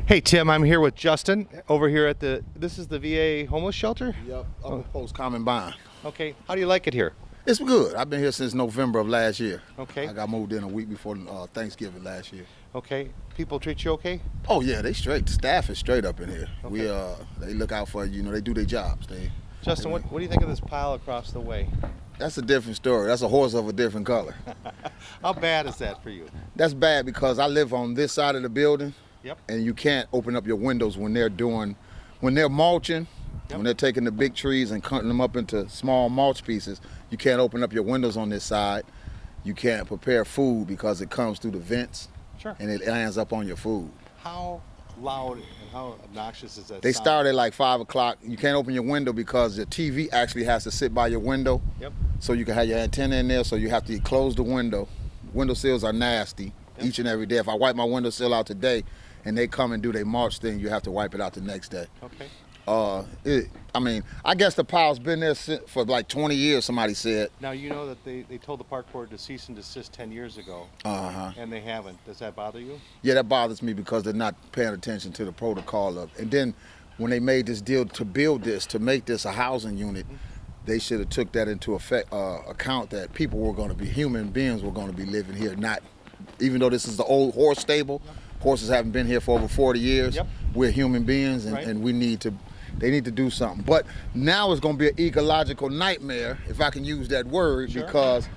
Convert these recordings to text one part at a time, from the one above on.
Hey Tim, I'm here with Justin over here at this is the VA homeless shelter? Yep, Upper Post Common Bond. Okay, how do you like it here? It's good. I've been here since November of last year. Okay. I got moved in a week before Thanksgiving last year. Okay, people treat you okay? Oh yeah, they straight. The staff is straight up in here. Okay. They look out for you. They do their jobs. Justin, what do you think of this pile across the way? That's a different story. That's a horse of a different color. How bad is that for you? That's bad because I live on this side of the building. Yep. And you can't open up your windows when they're mulching, Yep. when they're taking the big trees and cutting them up into small mulch pieces. You can't open up your windows on this side. You can't prepare food because it comes through the vents. Sure. And it lands up on your food. How loud and how obnoxious is that They sound? start at like 5 o'clock. You can't open your window because the TV actually has to sit by your window. Yep. So you can have your antenna in there, so you have to close the window. Window-sills are nasty each and every day. If I wipe my windowsill out today and they come and do their mulch thing, you have to wipe it out the next day. Okay. I guess the pile's been there for like 20 years, somebody said. Now you know that they told the park board to cease and desist 10 years ago. Uh-huh. And they haven't. Does that bother you? Yeah, that bothers me because they're not paying attention to the protocol of. And then when they made this deal to make this a housing unit, they should have took that into account that human beings were going to be living here. Not, even though this is the old horse stable, horses haven't been here for over 40 years. Yep. We're human beings, and, Right. and they need to do something. But now it's going to be an ecological nightmare, if I can use that word, Sure. because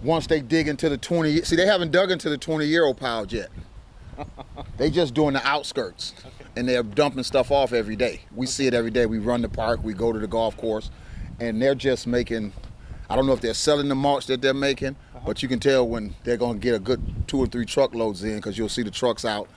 once they dig into the they haven't dug into the 20-year-old pile yet. They just doing the outskirts, and they're dumping stuff off every day. We see it every day. We run the park, we go to the golf course, and they're just making, I don't know if they're selling the mulch that they're making, but you can tell when they're going to get a good 2 or 3 truckloads in, because you'll see the trucks out,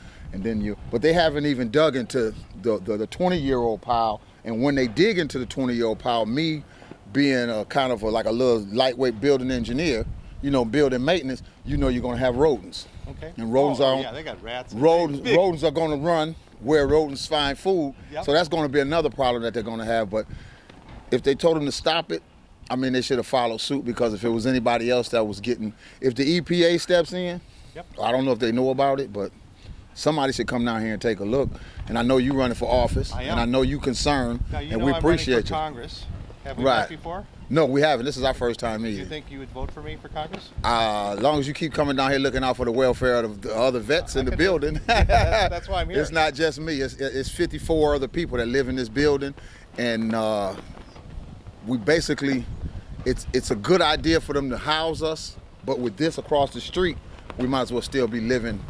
but they haven't even dug into the 20-year-old pile. And when they dig into the 20-year-old pile, me being like a little lightweight building engineer, building maintenance, you're going to have rodents. Okay. And rodents they got rats. rodents are going to run where rodents find food. Yep. So that's going to be another problem that they're going to have. But if they told them to stop it, they should have followed suit, because if it was anybody else that was if the EPA steps in, Yep. I don't know if they know about it, but somebody should come down here and take a look. And I know you running for office, I am. and I know you concerned, Now, you and know we I'm appreciate running for you. Congress. Have we Right. met before? No, we haven't. This is our first time Do you meeting. think you would vote for me for Congress? As long as you keep coming down here looking out for the welfare of the other vets in the building. That's why I'm here. It's not just me. It's 54 other people that live in this building, and we basically, it's a good idea for them to house us, but with this across the street, we might as well still be living.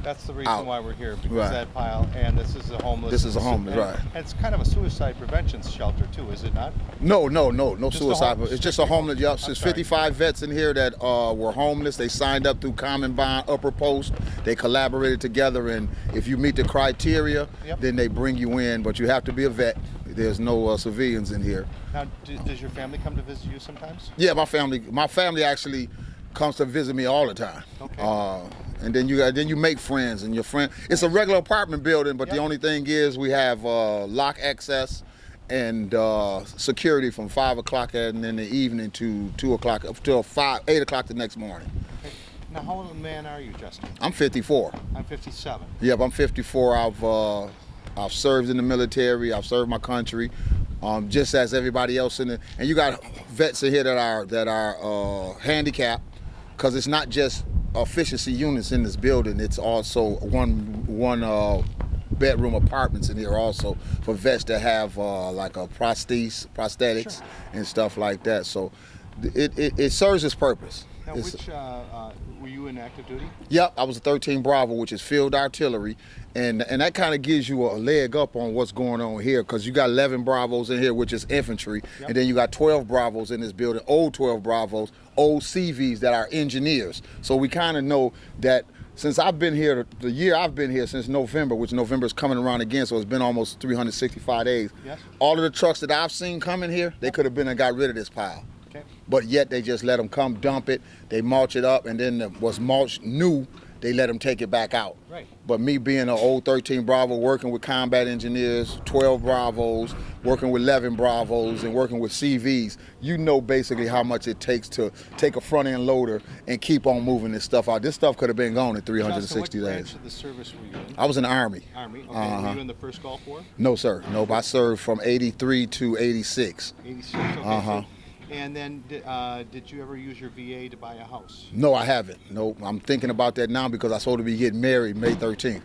That's the reason out. why we're here, because Right. that pile, and this is a homeless. This is a homeless, and, right. And it's kind of a suicide prevention shelter too, is it not? No Just suicide. the It's just a homeless. Yep, I'm there's sorry. 55 vets in here that were homeless. They signed up through Common Bond, Upper Post. They collaborated together, and if you meet the criteria, Yep. then they bring you in. But you have to be a vet. There's no civilians in here. Now, does your family come to visit you sometimes? Yeah, my family actually comes to visit me all the time. Okay. And then you make friends, and your friend. It's a regular apartment building, but the Yep. only thing is we have lock access and security from 5 o'clock in the evening to 2 o'clock till 8 o'clock the next morning. Okay. Now, how old a man are you, Justin? I'm 54. I'm 57. Yep, I'm 54. I've served in the military. I've served my country, just as everybody else in it. And you got vets in here that are handicapped, because it's not just efficiency units in this building. It's also one bedroom apartments in here also for vets that have like a prosthetics Sure. and stuff like that. So it serves its purpose. Now, It's- which were you in active duty? Yep, I was a 13 Bravo, which is field artillery, and that kind of gives you a leg up on what's going on here, because you got 11 Bravos in here, which is infantry, Yep. and then you got 12 Bravos in this building, old 12 Bravos, old CVs that are engineers. So we kind of know that since I've been here, the year I've been here since November, which November is coming around again, so it's been almost 365 days. Yes. All of the trucks that I've seen coming here, they could have been and got rid of this pile. Okay. But yet they just let them come dump it, they mulch it up, and then what's mulched new, they let them take it back out. Right. But me being an old 13 Bravo, working with combat engineers, 12 Bravos, working with 11 Bravos, and working with CVs, you know basically how much it takes to take a front end loader and keep on moving this stuff out. This stuff could have been gone in 360 Justin, what days. branch of the service were you in? I was in the Army. Army. Okay. Uh-huh. Were you in the first Gulf War? No, sir. Nope. I served from 83 to 86. 86. Okay. Uh-huh. And then did you ever use your VA to buy a house? No, I haven't. Nope. I'm thinking about that now because I'm supposed to be getting married May 13th.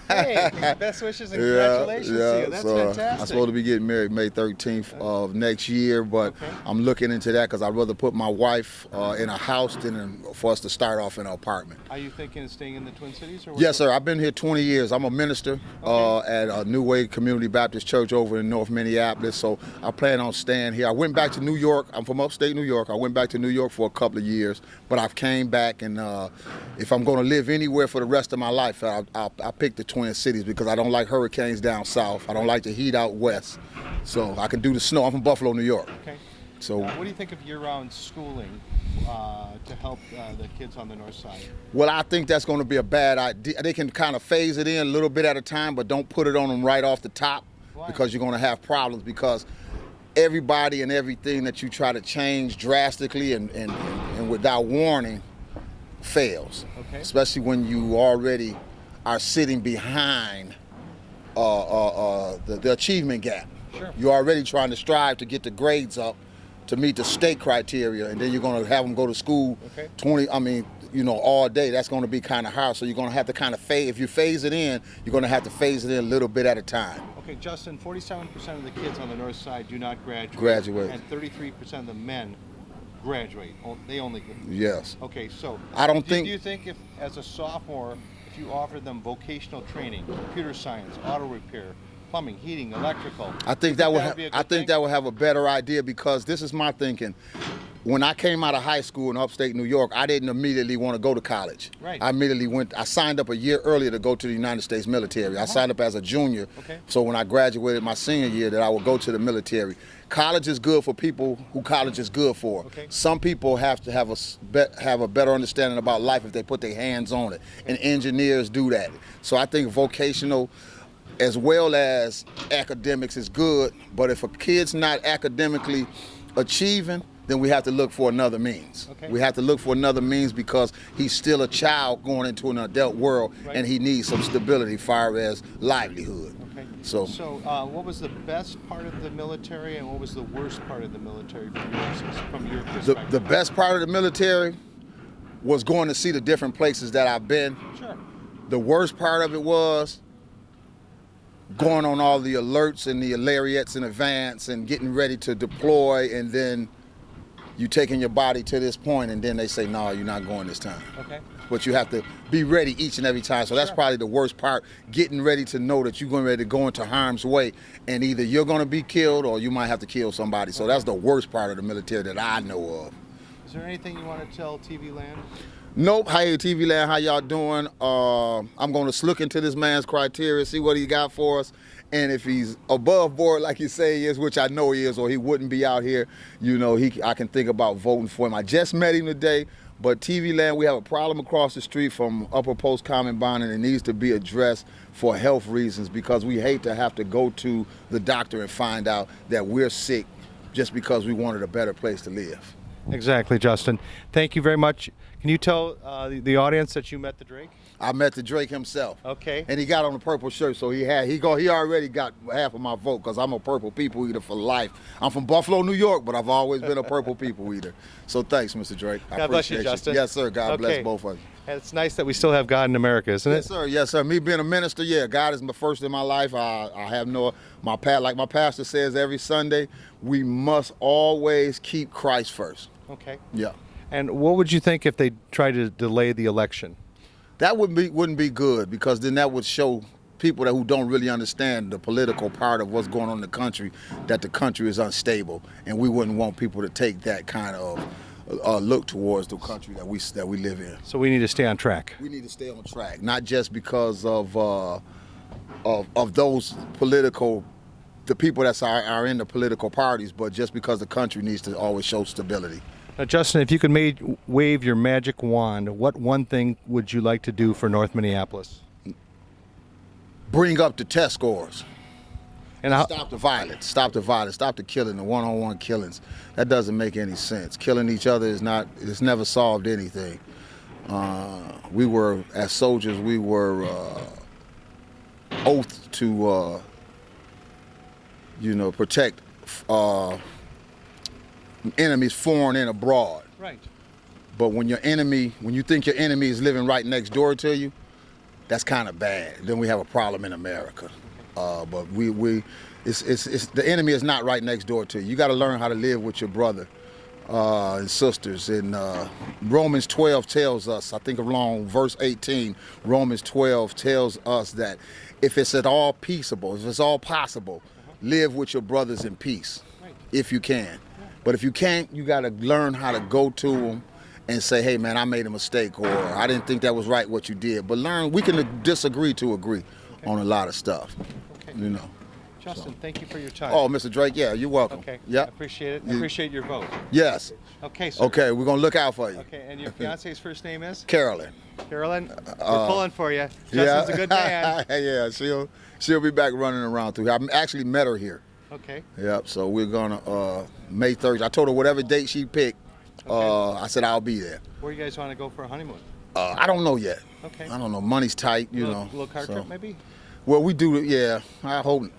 Hey, best wishes and congratulations to you. That's fantastic. I'm supposed to be getting married May 13th of next year, but I'm looking into that because I'd rather put my wife in a house than for us to start off in an apartment. Are you thinking of staying in the Twin Cities? Or Yes, sir. I've been here 20 years. I'm a minister at a New Way Community Baptist Church over in North Minneapolis, so I plan on staying here. I went back to New York. I'm from upstate New York. I went back to New York for a couple of years, but I've came back, and if I'm going to live anywhere for the rest of my life, I pick the Twin Cities because I don't like hurricanes down south. I don't like the heat out west, so I can do the snow. I'm from Buffalo, New York. Okay. So what do you think of year-round schooling to help the kids on the north side? Well, I think that's going to be a bad idea. They can kind of phase it in a little bit at a time, but don't put it on them right off the top. Why? Because you're going to have problems because everybody and everything that you try to change drastically and without warning fails. Okay. Especially when you already are sitting behind the achievement gap. Sure. You're already trying to strive to get the grades up to meet the state criteria, and then you're going to have them go to school 20, all day. That's going to be kind of hard. So you're going to have to kind of phase. If you phase it in, you're going to have to phase it in a little bit at a time. Okay, Justin, 47% of the kids on the north side do not Graduate. And 33% of the men graduate. They only graduate. Yes. Okay, so I don't do think. you think if, as a sophomore, if you offered them vocational training, computer science, auto repair, plumbing, heating, electrical, I think that would. be a good I think thing? that would have a better idea because this is my thinking. When I came out of high school in upstate New York, I didn't immediately want to go to college. Right. I immediately went. I signed up a year earlier to go to the United States military. I signed up as a junior. Okay. So when I graduated my senior year, that I would go to the military. College is good for people who college is good for. Okay. Some people have to have a better understanding about life if they put their hands on it, and engineers do that. So I think vocational, as well as academics, is good. But if a kid's not academically achieving, then we have to look for another means. Okay. We have to look for another means because he's still a child going into an adult world, Right. and he needs some stability as far as livelihood. Okay. So what was the best part of the military and what was the worst part of the military from your perspective? the best part of the military was going to see the different places that I've been. Sure. The worst part of it was going on all the alerts and the lariats in advance and getting ready to deploy, and then you taking your body to this point, and then they say, no, you're not going this time. Okay. But you have to be ready each and every time. So that's probably the worst part, getting ready to know that you're going ready to go into harm's way, and either you're going to be killed or you might have to kill somebody. So that's the worst part of the military that I know of. Is there anything you want to tell TV Land? Nope. Hey, TV Land, how y'all doing? I'm going to look into this man's criteria, see what he got for us. And if he's above board, like you say he is, which I know he is, or he wouldn't be out here, I can think about voting for him. I just met him today, but TV Land, we have a problem across the street from Upper Post Common Bond, and it needs to be addressed for health reasons because we hate to have to go to the doctor and find out that we're sick just because we wanted a better place to live. Exactly, Justin. Thank you very much. Can you tell the audience that you met the Drake? I met the Drake himself. Okay. And he got on a purple shirt, so he already got half of my vote because I'm a purple people eater for life. I'm from Buffalo, New York, but I've always been a purple people eater. So thanks, Mr. Drake. I God bless you, appreciate Justin. Yes, sir. God bless Okay. both of you. And it's nice that we still have God in America, isn't Yes, it? sir. Yes, sir. Me being a minister, yeah, God is my first in my life. I have like my pastor says every Sunday, we must always keep Christ first. Okay. Yeah. And what would you think if they tried to delay the election? That wouldn't be good because then that would show people who don't really understand the political part of what's going on in the country that the country is unstable, and we wouldn't want people to take that kind of look towards the country that we live in. So we need to stay on track. We need to stay on track, not just because of those the people that are in the political parties, but just because the country needs to always show stability. Now, Justin, if you could wave your magic wand, what one thing would you like to do for North Minneapolis? Bring up the test scores. And how, Stop the violence. Stop the violence. Stop the killing, the one-on-one killings. That doesn't make any sense. Killing each other it's never solved anything. We were, as soldiers, we were oath to, protect enemies foreign and abroad. right. But when you think your enemy is living right next door to you, that's kind of bad. Then we have a problem in America. But the enemy is not right next door to you. You got to learn how to live with your brother and sisters. And Romans 12 tells us, I think along verse 18, Romans 12 tells us that if it's at all peaceable, if it's all possible, live with your brothers in peace, Right. if you can. But if you can't, you got to learn how to go to them and say, hey, man, I made a mistake, or I didn't think that was right what you did. But we can disagree to agree on a lot of stuff, Okay. . Justin, thank you for your time. Oh, Mr. Drake, yeah, you're welcome. Okay. Yeah. I appreciate it. I appreciate your vote. Yes. Okay, sir. Okay, we're going to look out for you. Okay, and your fiance's first name is? Carolyn. Carolyn? We're pulling for you. Justin's a good man. Yeah, she'll be back running around through here. I actually met her here. Okay. Yep, so we're going to, May 3rd. I told her whatever date she picked, I said I'll be there. Where you guys want to go for a honeymoon? I don't know yet. Okay. I don't know. Money's tight, you know. Little car so. trip, maybe? Well, we do, yeah. I don't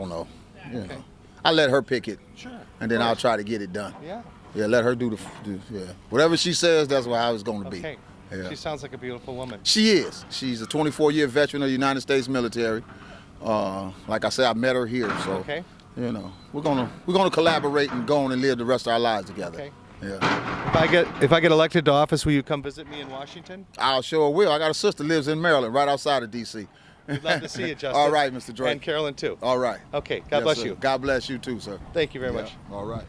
know. You Okay. know. I let her pick it, Sure. and then I'll try to get it done. Yeah. Yeah, let her do yeah. Whatever she says, that's how it's going to be. Okay. Yeah. She sounds like a beautiful woman. She is. She's a 24-year veteran of the United States military. Like I said, I met her here, so Okay. you know, we're gonna collaborate and go on and live the rest of our lives together. Okay. Yeah. If I get elected to office, will you come visit me in Washington? I sure will. I got a sister lives in Maryland, right outside of D.C. We'd love to see you, Justin. All right, Mr. Drake. And Carolyn too. All right. Okay. God Yes, bless sir. you. God bless you too, sir. Thank you very Yeah. much. All right.